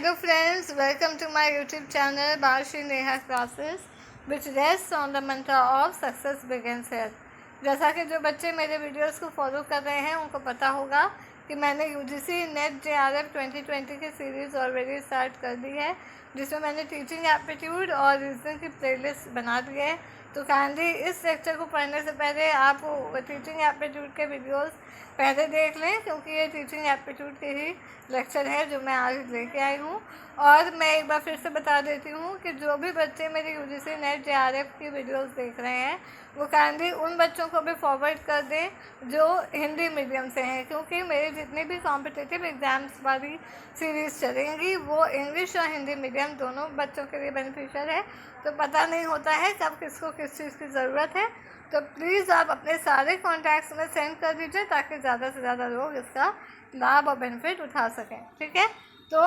Hello friends, welcome to my YouTube channel Bharshi Neha Classes which rests on the mantra of success begins here। जैसा कि जो बच्चे मेरे videos को follow कर रहे हैं उनको पता होगा कि मैंने UGC नेट JRF 2020 की सीरीज़ ऑलरेडी स्टार्ट कर दी है, जिसमें मैंने टीचिंग एप्टीट्यूड और रीजनिंग की प्लेलिस्ट बना दी है। तो काइंडली इस लेक्चर को पढ़ने से पहले आप टीचिंग एप्टीट्यूड के वीडियोस पहले देख लें, क्योंकि ये टीचिंग एप्टीट्यूड के ही लेक्चर है जो मैं आज लेके आई हूँ। और मैं एक बार फिर से बता देती हूँ कि जो भी बच्चे मेरी UGC नेट JRF की वीडियोस देख रहे हैं वो काइंडली उन बच्चों को भी फॉरवर्ड कर दें जो हिंदी मीडियम से हैं, क्योंकि मेरी जितनी भी कॉम्पिटिटिव एग्ज़ाम्स वाली सीरीज़ चलेंगी वो इंग्लिश और हिंदी मीडियम दोनों बच्चों के लिए बेनिफिशियल है। तो पता नहीं होता है कब किसको किस चीज़ की ज़रूरत है, तो प्लीज़ आप अपने सारे कॉन्टैक्ट्स में सेंड कर दीजिए ताकि ज़्यादा से ज़्यादा लोग इसका लाभ और बेनिफिट उठा सकें। ठीक है, तो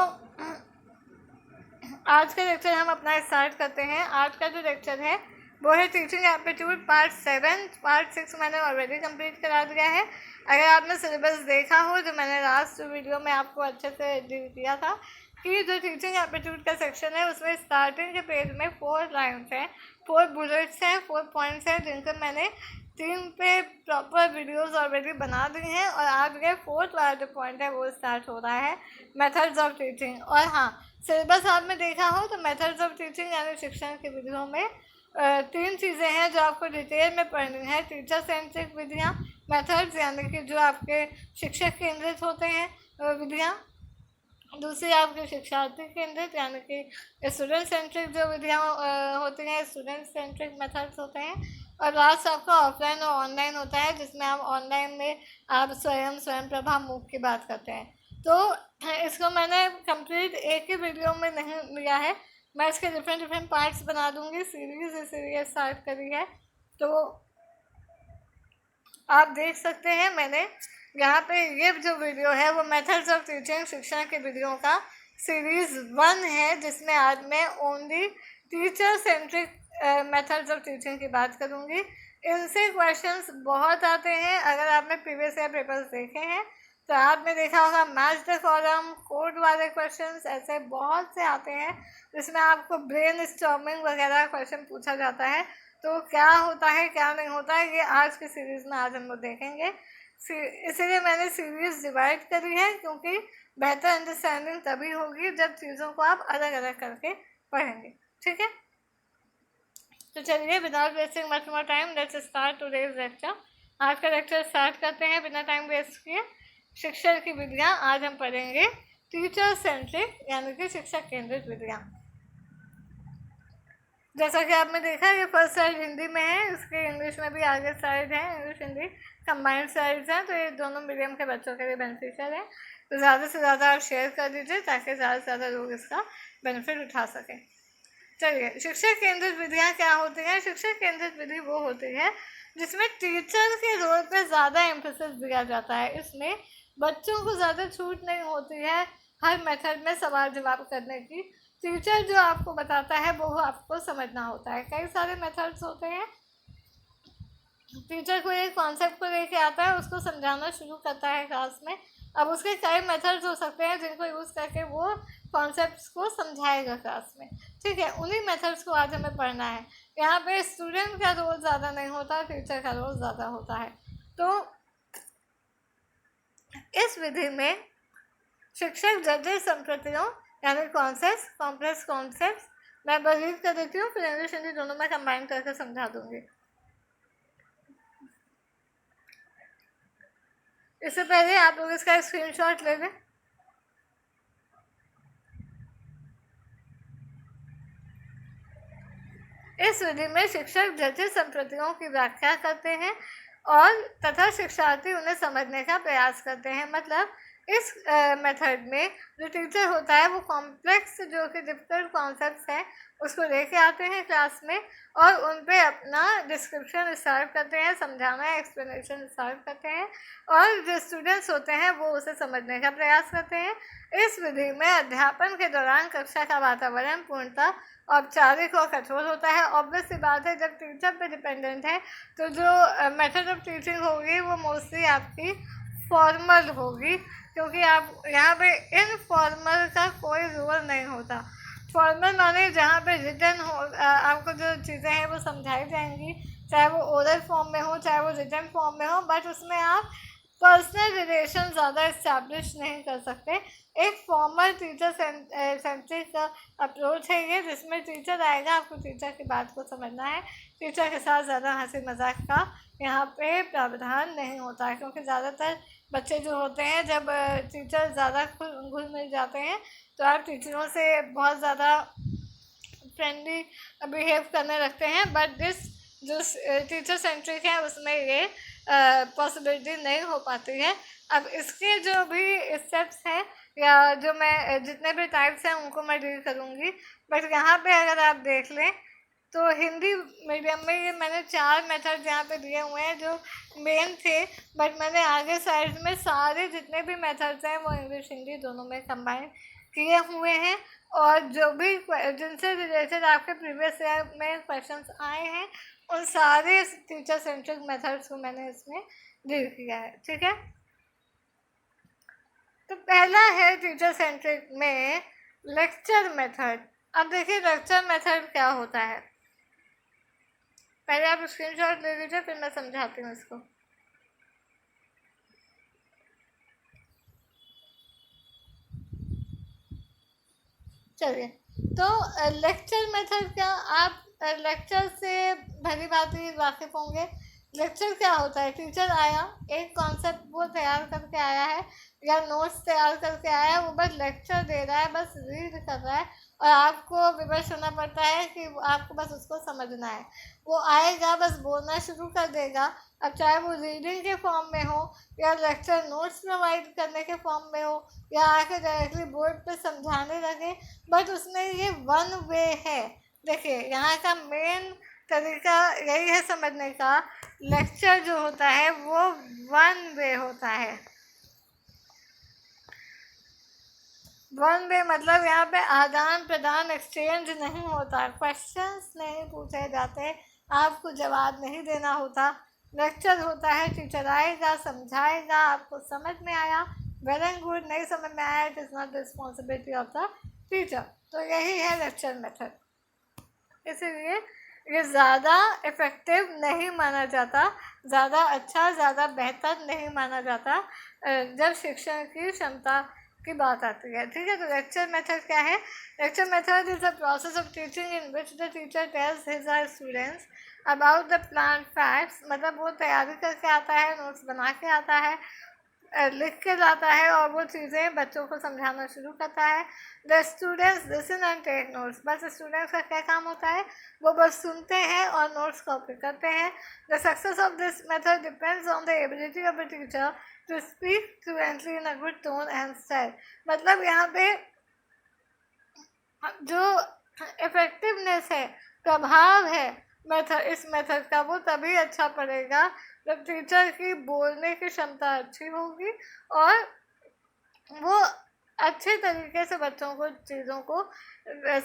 आज का लेक्चर हम अपना स्टार्ट करते हैं। आज का जो लेक्चर है वो है टीचिंग एप्टीट्यूड पार्ट 7। पार्ट 6 मैंने ऑलरेडी कंप्लीट करा दिया है। अगर आपने सिलेबस देखा हो जो मैंने लास्ट वीडियो में आपको अच्छे से दिया था कि जो टीचिंग एप्टीट्यूड का सेक्शन है उसमें स्टार्टिंग के पेज में 4 लाइन्स हैं, 4 बुलेट्स हैं, 4 पॉइंट्स हैं, जिनसे मैंने 3 पे प्रॉपर वीडियोस ऑलरेडी बना दी हैं। और आज के 4th वाला जो पॉइंट है वो स्टार्ट हो रहा है मेथड्स ऑफ टीचिंग। और हाँ, सिलेबस आपने देखा हो तो मेथड्स ऑफ टीचिंग यानी शिक्षण की विधियों में 3 चीज़ें हैं जो आपको डिटेल में पढ़नी है। टीचर सेंट्रिक विधियाँ, मेथड्स यानी कि जो आपके शिक्षक केंद्रित होते हैं विधियाँ, दूसरी आपके शिक्षार्थी केंद्रित यानी कि स्टूडेंट सेंट्रिक जो विधियाँ होती हैं, स्टूडेंट सेंट्रिक मेथड्स होते हैं, और लास्ट आपका ऑफलाइन और ऑनलाइन होता है जिसमें आप ऑनलाइन में आप स्वयं प्रभा मूक की बात करते हैं। तो इसको मैंने कंप्लीट एक ही वीडियो में नहीं लिया है, मैं इसके डिफरेंट पार्ट्स बना दूंगी। सीरीज स्टार्ट करी है तो आप देख सकते हैं मैंने यहाँ पे ये जो वीडियो है वो मेथड्स ऑफ टीचिंग शिक्षण के वीडियो का सीरीज़ 1 है, जिसमें आज मैं only teacher centric methods of teaching की बात करूँगी। इनसे क्वेश्चंस बहुत आते हैं। अगर आपने प्रीवियस ईयर पेपर्स देखे हैं तो आपने देखा होगा मैच द कॉलम, कोड वाले क्वेश्चंस ऐसे बहुत से आते हैं जिसमें आपको ब्रेन स्टॉर्मिंग वगैरह क्वेश्चन पूछा जाता है। तो क्या होता है क्या नहीं होता है ये आज की सीरीज़ में आज हम लोग देखेंगे। इसीलिए मैंने सीरीज़ डिवाइड करी है, क्योंकि बेहतर अंडरस्टैंडिंग तभी होगी जब चीज़ों को आप अलग अलग करके पढ़ेंगे। ठीक है, तो चलिए without wasting much more time let's start today's lecture. आज का लेक्चर स्टार्ट करते हैं बिना टाइम वेस्ट किए। शिक्षण की विधियाँ आज हम पढ़ेंगे टीचर सेंट्रिक यानी कि शिक्षक केंद्रित विधियाँ। जैसा कि आपने देखा ये फर्स्ट साइड हिंदी में है, इसके इंग्लिश में भी आगे साइड है, इंग्लिश हिंदी कंबाइंड साइड्स हैं, तो ये दोनों मीडियम के बच्चों के लिए बेनिफिशियल है। तो ज़्यादा से ज़्यादा आप शेयर कर दीजिए ताकि ज़्यादा से ज़्यादा लोग इसका बेनिफिट उठा सकें। चलिए, शिक्षक केंद्रित विधियाँ क्या होती हैं? शिक्षक केंद्रित विधि वो होती है जिसमें टीचर के रोल पे ज़्यादा एम्फेसिस दिया जाता है। इसमें बच्चों को ज़्यादा छूट नहीं होती है हर मेथड में सवाल जवाब करने की। टीचर जो आपको बताता है वो आपको समझना होता है। कई सारे मेथड्स होते हैं, टीचर को एक कॉन्सेप्ट को लेके आता है, उसको समझाना शुरू करता है क्लास में। अब उसके कई मेथड्स हो सकते हैं जिनको यूज़ करके वो कॉन्सेप्ट्स को समझाएगा क्लास में। ठीक है, उन्हीं मेथड्स को आज हमें पढ़ना है। यहाँ पे स्टूडेंट का रोल ज़्यादा नहीं होता, टीचर का रोल ज़्यादा होता है। तो इस विधि में शिक्षक जटिल संप्रतियों यानी कॉन्सेप्ट्स, कॉम्प्लेक्स कॉन्सेप्ट्स, मैं बरीक कर देती हूँ, फिर इंग्लिश हिंदी दोनों में कंबाइन करके समझा दूंगी। इससे पहले आप लोग इसका स्क्रीनशॉट ले लें। इस विधि में शिक्षक जटिल संप्रतियों की व्याख्या करते हैं और तथा शिक्षार्थी उन्हें समझने का प्रयास करते हैं। मतलब इस मेथड में जो टीचर होता है वो कॉम्प्लेक्स जो कि डिफिकल्ट कॉन्सेप्ट्स हैं उसको लेके आते हैं क्लास में और उन पे अपना डिस्क्रिप्शन स्टार्ट करते हैं, समझाना एक्सप्लेनेशन स्टार्ट करते हैं, और जो स्टूडेंट्स होते हैं वो उसे समझने का प्रयास करते हैं। इस विधि में अध्यापन के दौरान कक्षा का वातावरण पूर्णतः औपचारिक और कठोर होता है। ऑब्वियस सी बात है, जब टीचर पे डिपेंडेंट है तो जो मेथड ऑफ टीचिंग होगी वो मोस्टली आपकी फॉर्मल होगी, क्योंकि आप यहाँ पे इनफॉर्मल का कोई रोल नहीं होता। फॉर्मल माने जहाँ पे रिटन हो, आपको जो चीज़ें हैं वो समझाई जाएंगी, चाहे वो ओरल फॉर्म में हो चाहे वो रिटन फॉर्म में हो, बट उसमें आप पर्सनल रिलेशन ज़्यादा इस्टेब्लिश नहीं कर सकते। एक फॉर्मल टीचर सेंट्रिक अप्रोच है ये, जिसमें टीचर आएगा, आपको टीचर की बात को समझना है, टीचर के साथ ज़्यादा हंसी मजाक का यहाँ पे प्रावधान नहीं होता है, क्योंकि ज़्यादातर बच्चे जो होते हैं जब टीचर ज़्यादा घुल मिल जाते हैं तो आप टीचरों से बहुत ज़्यादा फ्रेंडली बिहेव करने लगते हैं, बट दिस जो टीचर सेंट्रिक है उसमें ये पॉसिबिलिटी नहीं हो पाती है। अब इसके जो भी स्टेप्स हैं या जो मैं जितने भी टाइप्स हैं उनको मैं डील करूँगी, बट यहाँ पे अगर आप देख लें तो हिंदी मीडियम में ये मैंने 4 मेथड यहाँ पे दिए हुए हैं जो मेन थे, बट मैंने आगे साइड में सारे जितने भी मेथड्स हैं वो इंग्लिश हिंदी दोनों में कंबाइन किए हुए हैं, और जो भी जिनसे रिलेटेड आपके प्रीवियस ईयर में क्वेश्चंस आए हैं उन सारे टीचर सेंट्रिक मेथड्स को मैंने इसमें डील किया है। ठीक है, तो पहला है टीचर सेंट्रिक में लेक्चर मेथड। अब देखिए लेक्चर मेथड क्या होता है, पहले आप स्क्रीनशॉट ले लीजिए फिर मैं समझाती हूँ इसको। चलिए, तो लेक्चर मेथड क्या, आप लेक्चर से भली भांति वाकिफ होंगे। लेक्चर क्या होता है, टीचर आया, एक कॉन्सेप्ट वो तैयार करके आया है या नोट्स तैयार करके आया है, वो बस लेक्चर दे रहा है, बस रीड कर रहा है और आपको विवश होना पड़ता है कि आपको बस उसको समझना है। वो आएगा बस बोलना शुरू कर देगा, अब चाहे वो रीडिंग के फॉर्म में हो या लेक्चर नोट्स प्रोवाइड करने के फॉर्म में हो या आके डायरेक्टली बोर्ड पे समझाने लगे, बट उसमें ये वन वे है। देखिए यहाँ का मेन तरीका यही है समझने का, लेक्चर जो होता है वो वन वे होता है। वन वे मतलब यहाँ पे आदान प्रदान एक्सचेंज नहीं होता, क्वेश्चंस नहीं पूछे जाते, आपको जवाब नहीं देना होता। लेक्चर होता है टीचर आएगा समझाएगा, आपको समझ में आया वेल एंड गुड, नहीं समझ में आया it is not responsibility of the teacher. तो यही है लेक्चर मेथड, इसीलिए ये ज़्यादा इफ़ेक्टिव नहीं माना जाता, ज़्यादा अच्छा ज़्यादा बेहतर नहीं माना जाता जब शिक्षण की क्षमता की बात आती है। ठीक है, तो लेक्चर मेथड क्या है, lecture method is a process of teaching in which the teacher tells his or students about the plain facts, मतलब वो तैयारी करके आता है, नोट्स बना के आता है, लिख के लाता है और वो चीज़ें बच्चों को समझाना शुरू करता है। The students listen and take notes, बस स्टूडेंट्स का क्या काम होता है, वो बस सुनते हैं और नोट्स कॉपी करते हैं। The success of this method depends on the ability of the teacher to speak fluently in a good tone and style. मतलब यहाँ पे जो इफेक्टिवनेस है, प्रभाव है मेथड, इस मेथड का वो तभी अच्छा पड़ेगा जब टीचर की बोलने की क्षमता अच्छी होगी और वो अच्छे तरीके से बच्चों को चीज़ों को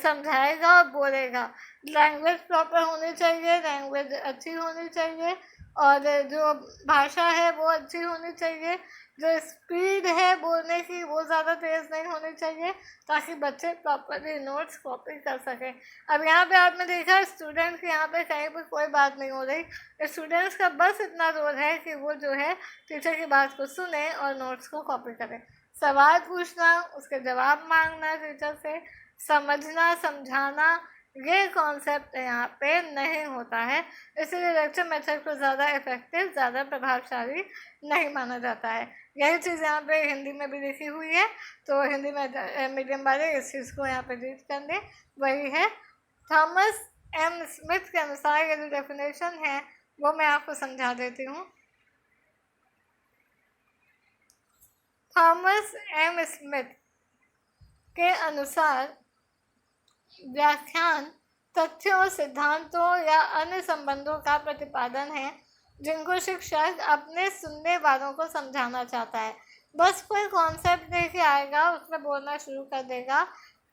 समझाएगा और बोलेगा। लैंग्वेज प्रॉपर होनी चाहिए, लैंग्वेज अच्छी होनी चाहिए और जो भाषा है वो अच्छी होनी चाहिए, जो स्पीड है बोलने की वो ज़्यादा तेज़ नहीं होनी चाहिए, ताकि बच्चे प्रॉपरली नोट्स कॉपी कर सकें। अब यहाँ पे आपने देखा स्टूडेंट की यहाँ पे कहीं पर कोई बात नहीं हो रही, स्टूडेंट्स का बस इतना रोल है कि वो जो है टीचर की बात को सुने और नोट्स को कॉपी करें। सवाल पूछना, उसके जवाब मांगना, टीचर से समझना समझाना, ये कॉन्सेप्ट यहाँ पे नहीं होता है, इसलिए लेक्चर मेथड को ज़्यादा इफेक्टिव ज़्यादा प्रभावशाली नहीं माना जाता है। यही चीज़ यहाँ पे हिंदी में भी लिखी हुई है, तो हिंदी में मीडियम वाले इस चीज़ को यहाँ पे रीड कर दें, वही है। थॉमस एम स्मिथ के अनुसार ये जो डेफिनेशन है वो मैं आपको समझा देती हूँ। थॉमस एम स्मिथ के अनुसार व्याख्यान तथ्यों सिद्धांतों या अन्य संबंधों का प्रतिपादन है जिनको शिक्षक अपने सुनने वालों को समझाना चाहता है। बस कोई कॉन्सेप्ट लेके आएगा, उसमें बोलना शुरू कर देगा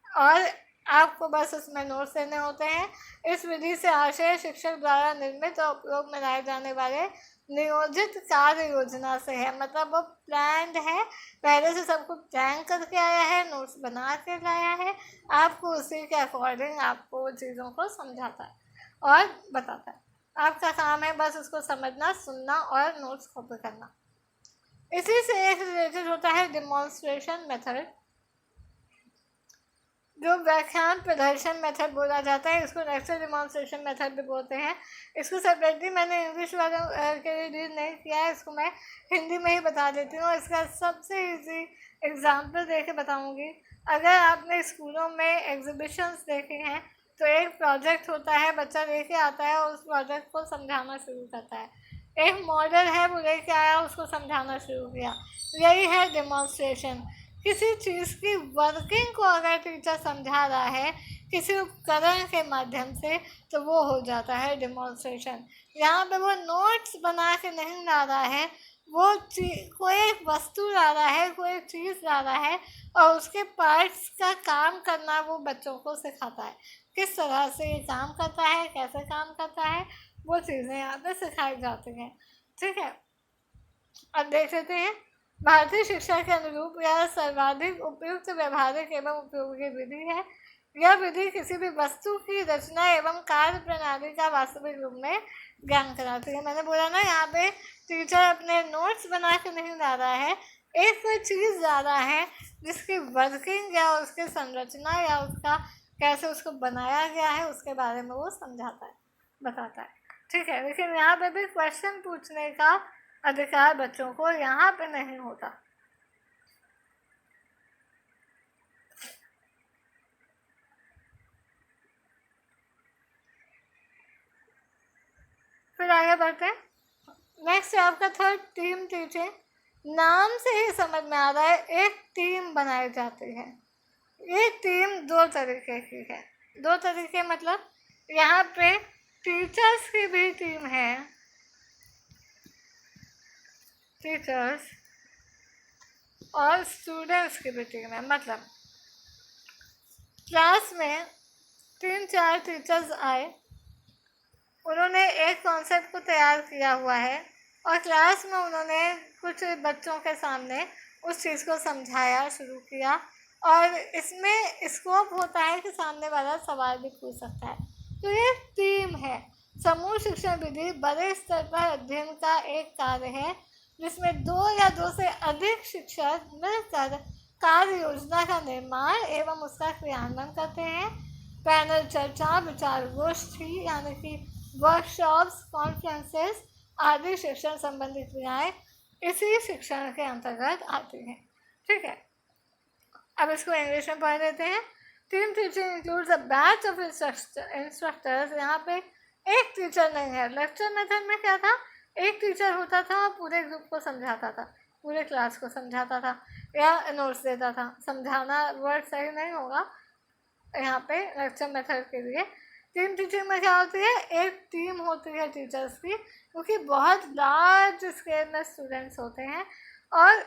और आपको बस उसमें नोट्स देने होते हैं। इस विधि से आशय शिक्षक द्वारा निर्मित और उपयोग में लाए जाने वाले नियोजित कार्य योजना से है, मतलब वो प्लान्ड है, पहले से सब कुछ प्लान करके आया है, नोट्स बना के लाया है, आपको उसी के अकॉर्डिंग आपको चीज़ों को समझाता है और बताता है। आपका काम है बस उसको समझना, सुनना और नोट्स कॉपी करना। इसी से एक रिलेटेड होता है डिमॉन्स्ट्रेशन मेथड, जो व्याख्यान प्रदर्शन मेथड बोला जाता है, इसको लेक्चर डिमॉन्स्ट्रेशन मेथड भी बोलते हैं। इसको सेपरेटली मैंने इंग्लिश वालों के लिए रीड नहीं किया है, इसको मैं हिंदी में ही बता देती हूँ। इसका सबसे इजी एग्जांपल दे के बताऊँगी। अगर आपने स्कूलों में एग्जीबिशंस देखे हैं तो एक प्रोजेक्ट होता है, बच्चा लेके आता है और उस प्रोजेक्ट को समझाना शुरू करता है। एक मॉडल है, वो लेके आया, उसको समझाना शुरू किया, यही है डिमॉन्स्ट्रेशन। किसी चीज़ की वर्किंग को अगर टीचर समझा रहा है किसी उपकरण के माध्यम से, तो वो हो जाता है डिमॉन्स्ट्रेशन। यहाँ पे वो नोट्स बना के नहीं ला रहा है, वो कोई एक वस्तु ला रहा है, कोई एक चीज़ ला रहा है और उसके पार्ट्स का काम करना वो बच्चों को सिखाता है। किस तरह से ये काम करता है, कैसे काम करता है, वो चीज़ें यहाँ पे सिखाई जाती हैं। ठीक है, अब देख लेते हैं। भारतीय शिक्षा के अनुरूप यह सर्वाधिक उपयुक्त व्यवहारिक एवं उपयोगी विधि है। यह विधि किसी भी वस्तु की रचना एवं कार्य प्रणाली का वास्तविक रूप में ज्ञान कराती है। मैंने बोला ना, यहाँ पे टीचर अपने नोट्स बना के नहीं ला रहा है, एक कोई चीज़ ला रहा है जिसकी वर्किंग या उसकी संरचना या उसका कैसे उसको बनाया गया है उसके बारे में वो समझाता है, बताता है। ठीक है, लेकिन यहाँ पे भी क्वेश्चन पूछने का अधिकार बच्चों को यहाँ पे नहीं होता। फिर आगे बढ़ते हैं। नेक्स्ट है आपका थर्ड, टीम टीचिंग। नाम से ही समझ में आ रहा है, एक टीम बनाई जाती है। ये टीम दो तरीके की है। दो तरीके मतलब यहाँ पे टीचर्स की भी टीम है, टीचर्स और स्टूडेंट्स की भी टीम है। मतलब क्लास में 3-4 टीचर्स आए, उन्होंने एक कॉन्सेप्ट को तैयार किया हुआ है और क्लास में उन्होंने कुछ बच्चों के सामने उस चीज़ को समझाया शुरू किया, और इसमें स्कोप होता है कि सामने वाला सवाल भी पूछ सकता है। तो ये टीम है। समूह शिक्षण विधि बड़े स्तर पर अध्ययन का एक कार्य है जिसमें 2 या 2 से अधिक शिक्षक मिलकर कार्य योजना का निर्माण एवं उसका क्रियान्वयन करते हैं। पैनल चर्चा, विचार गोष्ठी यानी कि वर्कशॉप्स, कॉन्फ्रेंसेस आदि शिक्षण संबंधी क्रियाएं इसी शिक्षण के अंतर्गत आती हैं। ठीक है, अब इसको इंग्लिश में पढ़ लेते हैं। Team teaching includes a batch of instructors. यहाँ पे एक टीचर नहीं है। लेक्चर मेथड में क्या था, एक टीचर होता था और पूरे ग्रुप को समझाता था, पूरे क्लास को समझाता था या नोट्स देता था। समझाना वर्ड सही नहीं होगा यहाँ पे लेक्चर मेथड के लिए। टीम टीचिंग में क्या होती है, एक टीम होती है टीचर्स की, क्योंकि बहुत लार्ज स्केल में स्टूडेंट्स होते हैं और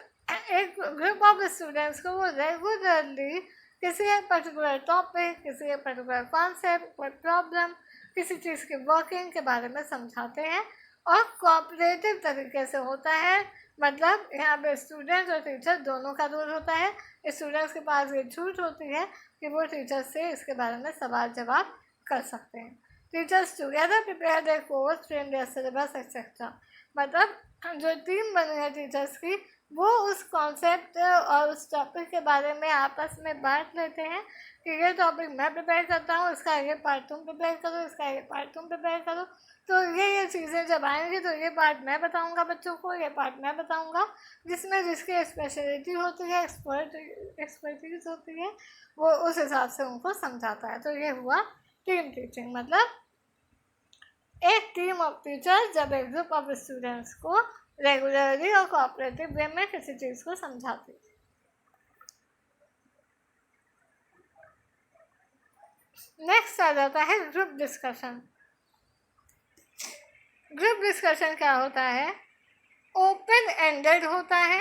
एक ग्रुप ऑफ स्टूडेंट्स को वो रेगुलरली किसी एक पर्टिकुलर टॉपिक, किसी एक पर्टिकुलर कॉन्सेप्ट, कोई प्रॉब्लम, किसी चीज़ की वर्किंग के बारे में समझाते हैं और कोऑपरेटिव तरीके से होता है। मतलब यहाँ पे स्टूडेंट और टीचर दोनों का रोल होता है। स्टूडेंट्स के पास ये छूट होती है कि वो टीचर से इसके बारे में सवाल जवाब कर सकते हैं। Teachers together prepare their course, train there syllabus etcetera. मतलब जो टीम बनी है टीचर्स की, वो उस कॉन्सेप्ट और उस टॉपिक के बारे में आपस में बांट लेते हैं कि ये टॉपिक मैं प्रिपेयर करता हूँ, इसका ये पार्ट तुम प्रिपेयर करो, इसका ये पार्ट तुम प्रिपेयर करो। तो ये चीज़ें जब आएंगी तो ये पार्ट मैं बताऊँगा बच्चों को, ये पार्ट मैं बताऊँगा, जिसमें जिसकी स्पेशलिटी होती है, एक्सपर्टीज होती है, वो उस हिसाब से उनको समझाता है। तो ये हुआ टीम टीचिंग। मतलब एक टीम ऑफ टीचर्स जब एक ग्रुप ऑफ स्टूडेंट्स को रेगुलरली और कोऑपरेटिव वे में किसी चीज़ को समझाती है। नेक्स्ट आ जाता है ग्रुप डिस्कशन। ग्रुप डिस्कशन क्या होता है, ओपन एंडेड होता है।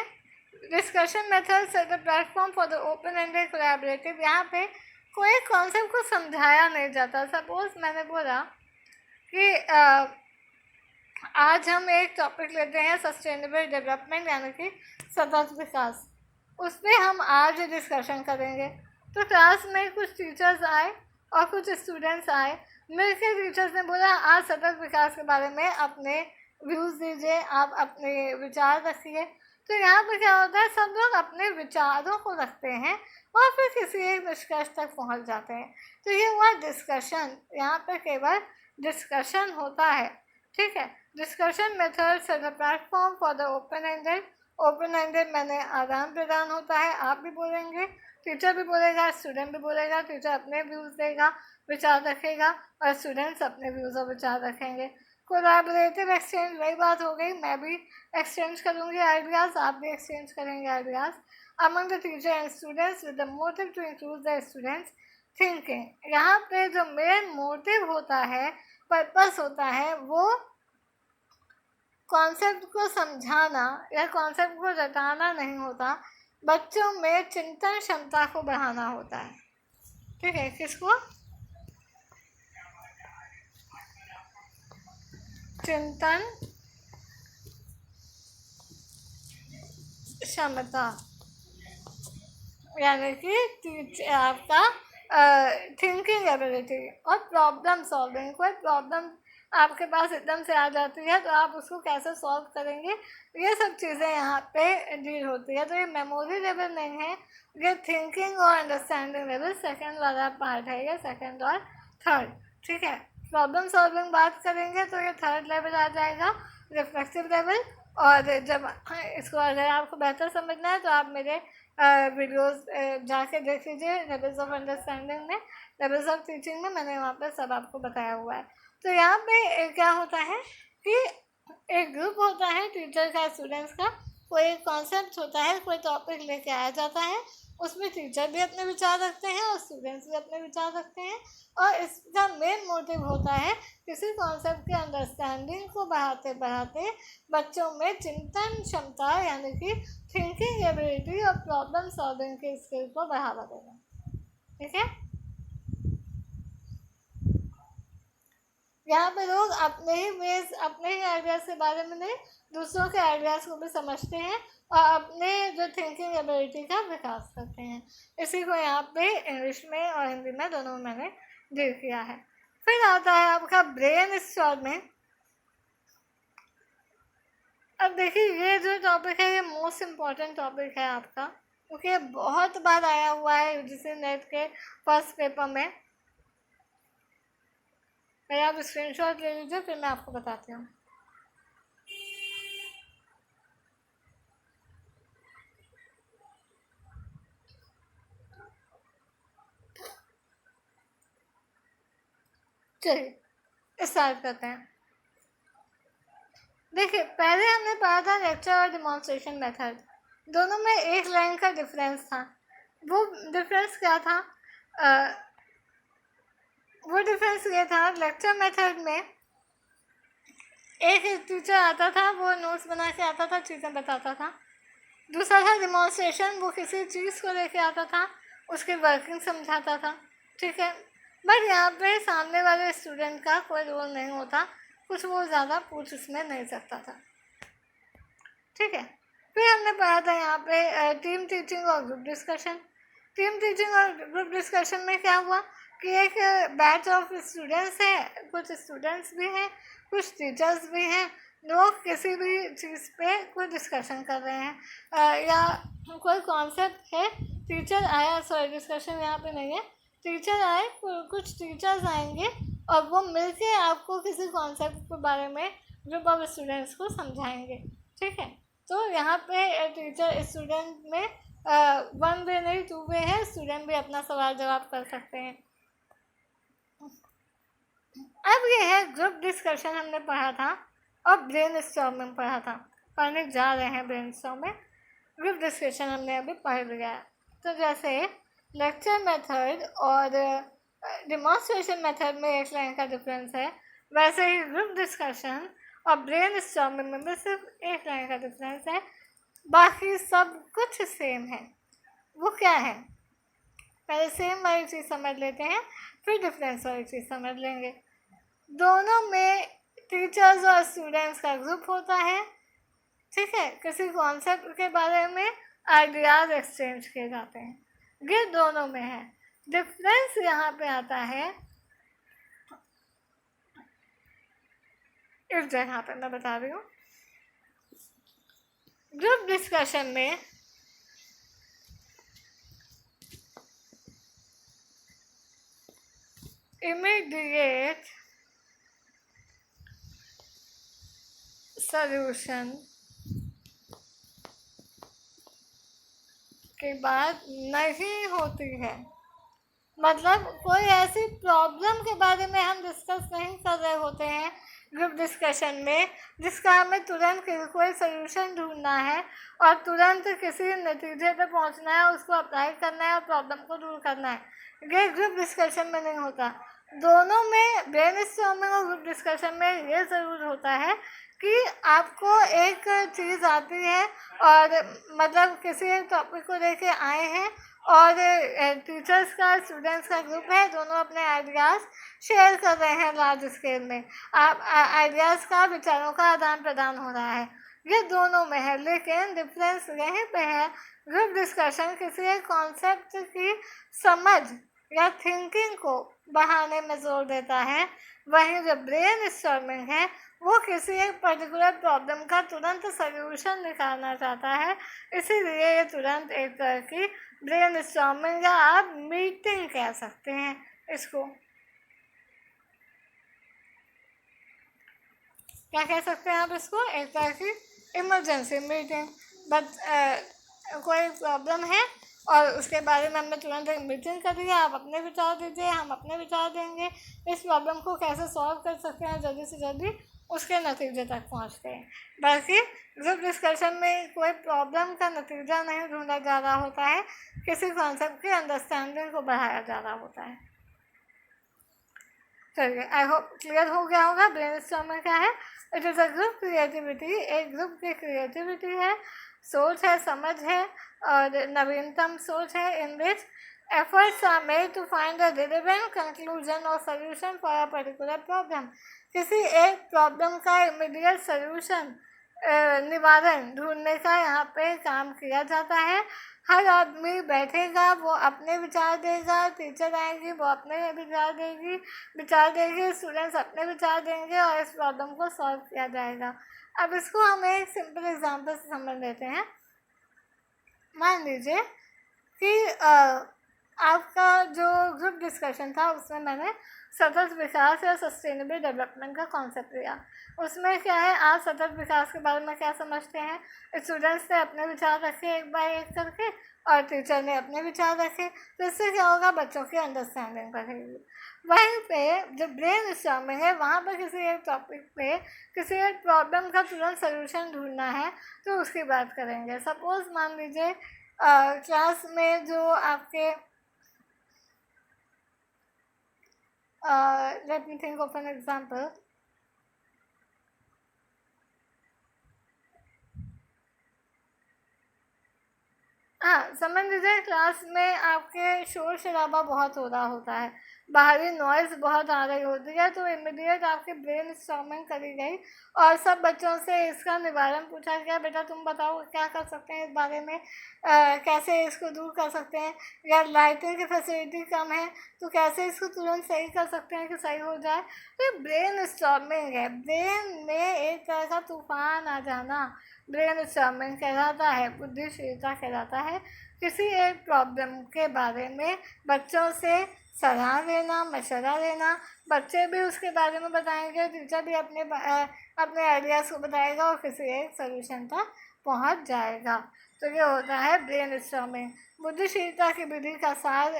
Discussion method set the platform for the open ended collaborative. यहाँ पे कोई कॉन्सेप्ट को समझाया नहीं जाता। सपोज मैंने बोला कि आज हम एक टॉपिक लेते हैं सस्टेनेबल डेवलपमेंट यानी कि सतत विकास। उस पर हम आज डिस्कशन करेंगे। तो क्लास में कुछ टीचर्स आए और कुछ स्टूडेंट्स आए। मिलकर टीचर्स ने बोला आज सतत विकास के बारे में अपने व्यूज़ दीजिए, आप अपने विचार रखिए। तो यहाँ पर क्या होता है, सब लोग अपने विचारों को रखते हैं और फिर किसी एक निष्कर्ष तक पहुँच जाते हैं। तो ये हुआ डिस्कशन। यहाँ पर केवल डिस्कशन होता है, ठीक है। Discussion methods as a platform for the open ended मैंने आदान प्रदान होता है। आप भी बोलेंगे, टीचर भी बोलेगा, स्टूडेंट भी बोलेगा। टीचर अपने व्यूज़ देगा, विचार रखेगा और स्टूडेंट्स अपने व्यूज़ और विचार रखेंगे। कोलैबोरेटिव एक्सचेंज, वही बात हो गई, मैं भी एक्सचेंज करूँगी आइडियाज़, आप भी एक्सचेंज करेंगे ideas among the teacher and students with the motive to include the students thinking. यहाँ पे जो मेन मोटिव होता है, पर्पस होता है, वो कॉन्सेप्ट को समझाना या कॉन्सेप्ट को रटाना नहीं होता, बच्चों में चिंतन क्षमता को बढ़ाना होता है, ठीक है। किसको? चिंतन क्षमता, यानी कि आपका थिंकिंग एबिलिटी और प्रॉब्लम सॉल्विंग। कोई प्रॉब्लम आपके पास एकदम से आ जाती है तो आप उसको कैसे सॉल्व करेंगे, ये सब चीज़ें यहाँ पे डील होती है। तो ये मेमोरी लेवल नहीं है, ये थिंकिंग और अंडरस्टैंडिंग लेवल सेकंड वाला पार्ट है, ये सेकंड और थर्ड, ठीक है। प्रॉब्लम सॉल्विंग बात करेंगे तो ये थर्ड लेवल आ जाएगा, रिफ्लेक्सिव लेवल। और जब इसको अगर आपको बेहतर समझना है तो आप मेरे वीडियोस जाके देख लीजिए। लेवल्स ऑफ अंडरस्टैंडिंग में, लेवल्स ऑफ टीचिंग में मैंने वहाँ पे सब आपको बताया हुआ है। तो यहाँ पे क्या होता है कि एक ग्रुप होता है टीचर का, स्टूडेंट्स का। कोई एक कॉन्सेप्ट होता है, कोई टॉपिक लेके आया जाता है, उसमें टीचर भी अपने विचार रखते हैं और स्टूडेंट्स भी अपने विचार रखते हैं। और इसका मेन मोटिव होता है किसी कॉन्सेप्ट के अंडरस्टैंडिंग को बढ़ाते बढ़ाते बच्चों में चिंतन क्षमता यानी कि थिंकिंग एबिलिटी और प्रॉब्लम सॉल्विंग के स्किल को बढ़ावा देना, ठीक है। यहाँ पे लोग अपने ही वेज, अपने ही आइडियाज़ के बारे में नहीं, दूसरों के आइडियाज़ को भी समझते हैं और अपने जो थिंकिंग एबिलिटी का विकास करते हैं। इसी को यहाँ पे इंग्लिश में और हिंदी में दोनों में मैंने डील किया है। फिर आता है आपका ब्रेन स्टॉर्मिंग। अब देखिए ये जो टॉपिक है ये मोस्ट इम्पॉर्टेंट टॉपिक है आपका, क्योंकि ये बहुत बार आया हुआ है यूजीसी नेट के फर्स्ट पेपर में। पहले आप स्क्रीनशॉट ले लीजिए, फिर मैं आपको बताती हूँ। चलिए स्टार्ट करते हैं। देखिए पहले हमने पढ़ा था लेक्चर और डिमॉन्स्ट्रेशन मेथड, दोनों में एक लाइन का डिफरेंस था। वो डिफरेंस क्या था? वो डिफरेंस ये था, लेक्चर मेथड में एक टीचर आता था, वो नोट्स बना के आता था, चीज़ें बताता था। दूसरा था डिमॉन्स्ट्रेशन, वो किसी चीज़ को लेके आता था, उसकी वर्किंग समझाता था, ठीक है। बट यहाँ पे सामने वाले स्टूडेंट का कोई रोल नहीं होता, कुछ वो ज़्यादा पूछ उसमें नहीं सकता था, ठीक है। फिर हमने पढ़ा था यहाँ पे टीम टीचिंग और ग्रुप डिस्कशन। टीम टीचिंग और ग्रुप डिस्कशन में क्या हुआ कि एक बैच ऑफ स्टूडेंट्स है, कुछ स्टूडेंट्स भी हैं, कुछ टीचर्स भी हैं, लोग किसी भी चीज़ पे कोई डिस्कशन कर रहे हैं या कोई कॉन्सेप्ट है। टीचर आया, सॉरी डिस्कशन यहाँ पे नहीं है, टीचर आए, कुछ टीचर्स आएंगे और वो मिलके आपको किसी कॉन्सेप्ट के बारे में ग्रुप ऑफ स्टूडेंट्स को समझाएंगे, ठीक है। तो यहाँ पे टीचर स्टूडेंट में वन वे नहीं, टू वे है, स्टूडेंट भी अपना सवाल जवाब कर सकते हैं। अब ये है ग्रुप डिस्कशन हमने पढ़ा था और ब्रेन स्टॉर्मिंग पढ़ा था, पढ़ने जा रहे हैं ब्रेन स्टॉर्मिंग। ग्रुप डिस्कशन हमने अभी पढ़ लिया है। तो जैसे लेक्चर मेथड और डिमॉन्स्ट्रेशन मेथड में एक लाइन का डिफरेंस है, वैसे ही ग्रुप डिस्कशन और ब्रेन स्टॉर्मिंग में भी सिर्फ एक लाइन का डिफरेंस है, बाकी सब कुछ सेम है। वो क्या है, पहले सेम वाली चीज़ समझ लेते हैं, फिर डिफरेंस वाली चीज़ समझ लेंगे। दोनों में टीचर्स और स्टूडेंट्स का ग्रुप होता है, ठीक है। किसी कॉन्सेप्ट के बारे में आइडियाज एक्सचेंज किए जाते हैं, ये दोनों में है। डिफरेंस यहाँ पे आता है इस जगह पे, मैं बता रही हूँ। ग्रुप डिस्कशन में इमीडिएट सॉल्यूशन की बात नहीं होती है। मतलब कोई ऐसी प्रॉब्लम के बारे में हम डिस्कस नहीं कर रहे होते हैं ग्रुप डिस्कशन में जिसका हमें तुरंत कोई सोल्यूशन ढूंढना है और तुरंत किसी नतीजे पे पहुंचना है, उसको अप्लाई करना है और प्रॉब्लम को दूर करना है। ये ग्रुप डिस्कशन में नहीं होता। दोनों में, ब्रेनस्टॉर्मिंग और ग्रुप डिस्कशन में ये ज़रूर होता है कि आपको एक चीज़ आती है और मतलब किसी एक टॉपिक को लेके आए हैं और टीचर्स का, स्टूडेंट्स का ग्रुप है, दोनों अपने आइडियाज़ शेयर कर रहे हैं लार्ज स्केल में। आप आइडियाज़ का, विचारों का आदान प्रदान हो रहा है, ये दोनों में है। लेकिन डिफरेंस यहीं पे है, ग्रुप डिस्कशन किसी एक कॉन्सेप्ट की समझ या थिंकिंग को बढ़ाने में जोर देता है, वहीं जो ब्रेन स्टॉर्मिंग है वो किसी एक पर्टिकुलर प्रॉब्लम का तुरंत सल्यूशन निकालना चाहता है। इसीलिए ये तुरंत एक तरह की ब्रेन स्टॉर्मिंग या आप मीटिंग कह सकते हैं इसको। क्या कह सकते हैं आप इसको? एक तरह की इमरजेंसी मीटिंग। बट कोई प्रॉब्लम है और उसके बारे में हमने तुरंत एक मीटिंग कर दी है, आप अपने विचार दीजिए, हम अपने विचार देंगे, इस प्रॉब्लम को कैसे सॉल्व कर सकते हैं जल्दी से जल्दी, उसके नतीजे तक पहुंचते हैं। बल्कि ग्रुप डिस्कशन में कोई प्रॉब्लम का नतीजा नहीं ढूंढा जा रहा होता है, किसी कॉन्सेप्ट की अंडरस्टैंडिंग को बढ़ाया जा रहा होता है। चलिए, आई होप क्लियर हो गया होगा ब्रेनस्टॉर्मिंग क्या है। It is a group creativity, एक ग्रुप की क्रिएटिविटी है, सोच है, समझ है और नवीनतम सोच है, इन विच efforts are made to find a relevant conclusion or solution for a particular problem। किसी एक प्रॉब्लम का इमीडिएट सोल्यूशन, निवारण ढूंढने का यहाँ पे काम किया जाता है। हर आदमी बैठेगा, वो अपने विचार देगा, टीचर आएंगी वो अपने विचार देगी, स्टूडेंट्स अपने विचार देंगे और इस प्रॉब्लम को सॉल्व किया जाएगा। अब इसको हम एक सिंपल एग्जांपल से समझ लेते हैं। मान लीजिए कि आपका जो ग्रुप डिस्कशन था उसमें मैंने सतत विकास या सस्टेनेबल डेवलपमेंट का कॉन्सेप्ट लिया। उसमें क्या है, आप सतत विकास के बारे में क्या समझते हैं? स्टूडेंट्स ने अपने विचार रखे एक बाय एक करके और टीचर ने अपने विचार रखे, तो इससे क्या होगा, बच्चों की अंडरस्टैंडिंग बढ़ेगी। वहीं पे जो ब्रेन स्टॉर्मिंग है, वहाँ पर किसी एक टॉपिक पे किसी एक प्रॉब्लम का तुरंत सोल्यूशन ढूंढना है तो उसकी बात करेंगे। सपोज मान लीजिए क्लास में जो आपके let me think of an example। हाँ, समझ लीजिए क्लास में आपके शोर शराबा बहुत हो रहा होता है, बाहरी नॉइज़ बहुत आ रही होती है, तो इमीडिएट आपकी ब्रेन स्टॉर्मिंग करी गई और सब बच्चों से इसका निवारण पूछा गया, बेटा तुम बताओ क्या कर सकते हैं इस बारे में, कैसे इसको दूर कर सकते हैं, या लाइटिंग की फैसिलिटी कम है तो कैसे इसको तुरंत सही कर सकते हैं कि सही हो जाए। तो ये ब्रेन स्टॉर्मिंग है, ब्रेन में एक तरह का तूफान आ जाना ब्रेन स्टॉर्मिंग कहलाता है, बुद्धिशीलता कहलाता है। किसी एक प्रॉब्लम के बारे में बच्चों से सलाह लेना, मशवरा लेना, बच्चे भी उसके बारे में बताएंगे, टीचर भी अपने आइडियाज़ को बताएगा और किसी एक सोल्यूशन तक पहुंच जाएगा। तो ये होता है ब्रेन स्टॉर्मिंग। बुद्धिशीलता की विधि का सार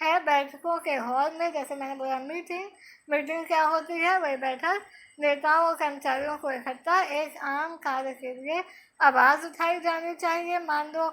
है बैठकों के हॉल में, जैसे मैंने बोला मीटिंग क्या होती है, वही बैठक, नेताओं और कर्मचारियों को इकट्ठा एक आम कार्य के लिए आवाज़ उठाई जानी चाहिए। मान लो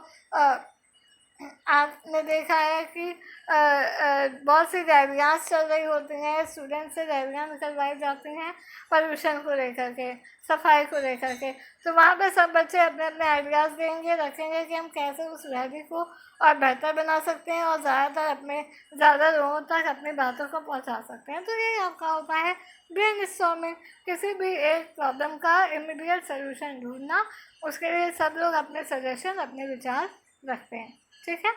आपने देखा है कि बहुत सी रैलियाँ चल रही होती हैं, स्टूडेंट से रैलियाँ निकलवाई जाती हैं पोल्यूशन को लेकर के, सफाई को लेकर के। तो वहाँ पे सब बच्चे अपने अपने आइडियाज़ देंगे, रखेंगे कि हम कैसे उस रैली को और बेहतर बना सकते हैं और ज़्यादा लोगों तक अपनी बातों को पहुँचा सकते हैं। तो यही आपका होता है ब्रेनस्टॉर्मिंग, किसी भी एक प्रॉब्लम का इमीडिएट सोल्यूशन ढूंढना। उसके लिए सब लोग अपने सजेशन, अपने विचार रखते हैं, ठीक है।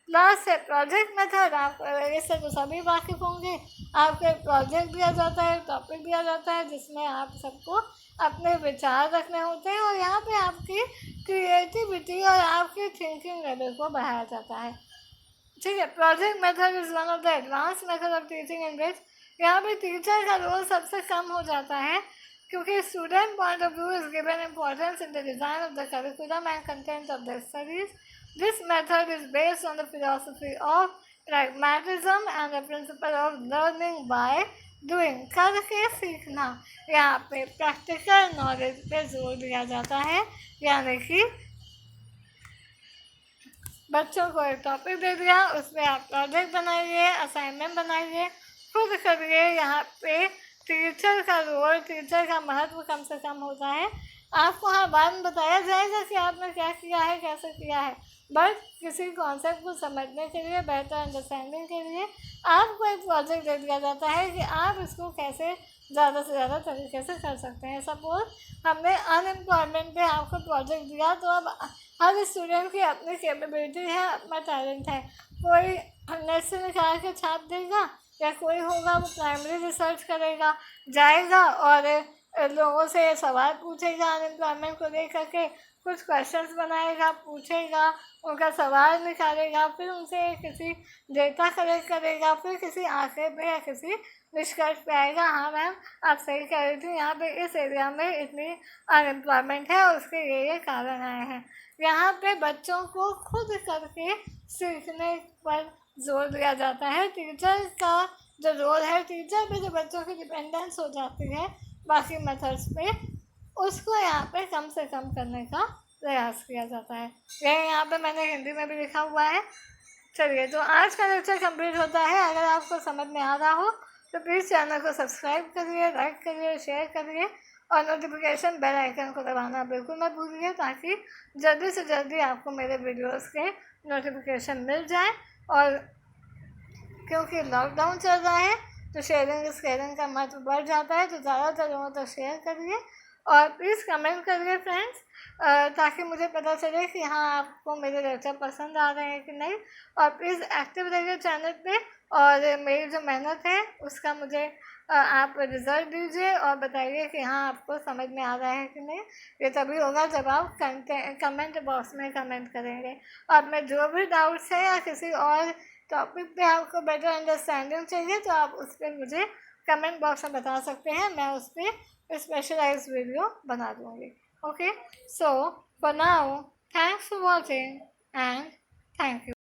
लास्ट है प्रोजेक्ट मेथड। आप इससे तो सभी वाकिफ होंगे। आपको एक प्रोजेक्ट दिया जाता है, टॉपिक दिया जाता है, जिसमें आप सबको अपने विचार रखने होते हैं और यहाँ पे आपकी क्रिएटिविटी और आपकी थिंकिंग लेवल को बढ़ाया जाता है, ठीक है। Project method is one of the advance method of teaching in which यहाँ पे टीचर का रोल सबसे कम हो जाता है, क्योंकि student point of view is given importance in the design of the curriculum and content of the studies. This method is based on the philosophy of pragmatism and the principle of learning by doing। करके सीखना, यहाँ पे practical knowledge पे जोर दिया जाता है, यानी कि बच्चों को एक टॉपिक दे दिया, उसमें आप प्रोजेक्ट बनाइए, असाइनमेंट बनाइए, खुद करिए। यहाँ पे टीचर का रोल, टीचर का महत्व कम से कम होता है। आपको हर बार में बताया जाएगा कि आपने क्या किया है, कैसे किया है, बट किसी कॉन्सेप्ट को समझने के लिए, बेहतर अंडरस्टैंडिंग के लिए आपको एक प्रोजेक्ट दे दिया जाता है कि आप इसको कैसे ज़्यादा से ज़्यादा तरीके से कर सकते हैं। सपोज हमने अनएम्प्लॉयमेंट पे आपको प्रोजेक्ट दिया, तो अब हर स्टूडेंट की अपनी कैपेबिलिटी है, अपना टैलेंट है। कोई नेट से निकाल के छाप देगा, या कोई होगा वो प्राइमरी रिसर्च करेगा, जाएगा और लोगों से सवाल पूछेगा अनएम्प्लॉयमेंट को लेकर के, कुछ क्वेश्चंस बनाएगा, पूछेगा, उनका सवाल निकालेगा, फिर उनसे किसी डेटा कलेक्ट करेगा, फिर किसी आंकड़े पे या किसी निष्कर्ष पे आएगा, हाँ मैम आप सही कह रही थी, यहाँ पे इस एरिया में इतनी अनएम्प्लॉयमेंट है, उसके ये कारण आए हैं। यहाँ पे बच्चों को खुद करके सीखने पर जोर दिया जाता है। टीचर का जो रोल है, टीचर पे जो बच्चों की डिपेंडेंस हो जाती है बाकी मेथड्स पे, उसको यहाँ पे कम से कम करने का प्रयास किया जाता है। यह यहाँ पे मैंने हिंदी में भी लिखा हुआ है। चलिए, तो आज का लेक्चर कंप्लीट होता है। अगर आपको समझ में आ रहा हो तो प्लीज़ चैनल को सब्सक्राइब करिए, लाइक करिए, शेयर करिए और नोटिफिकेशन बेल आइकन को दबाना बिल्कुल मत भूलिए, ताकि जल्दी से जल्दी आपको मेरे वीडियोस के नोटिफिकेशन मिल जाए। और क्योंकि लॉकडाउन चल रहा है तो शेयरिंग इस केयरिंग का महत्व बढ़ जाता है, तो ज़्यादातर लोगों तक शेयर करिए और प्लीज़ कमेंट करिए फ्रेंड्स, ताकि मुझे पता चले कि हाँ आपको मेरे लेक्चर पसंद आ रहे हैं कि नहीं। और प्लीज़ एक्टिव रहिए चैनल पे, और मेरी जो मेहनत है उसका मुझे आप रिज़ल्ट दीजिए और बताइए कि हाँ आपको समझ में आ रहा है कि नहीं। ये तभी होगा जब आप कमेंट बॉक्स में कमेंट करेंगे। और मैं जो भी डाउट्स है या किसी और टॉपिक पे आपको बेटर अंडरस्टैंडिंग चाहिए, तो आप उस पर मुझे कमेंट बॉक्स में बता सकते हैं, मैं उस पर स्पेशलाइज्ड वीडियो बना दूँगी। Okay, so for now thanks for watching and thank you.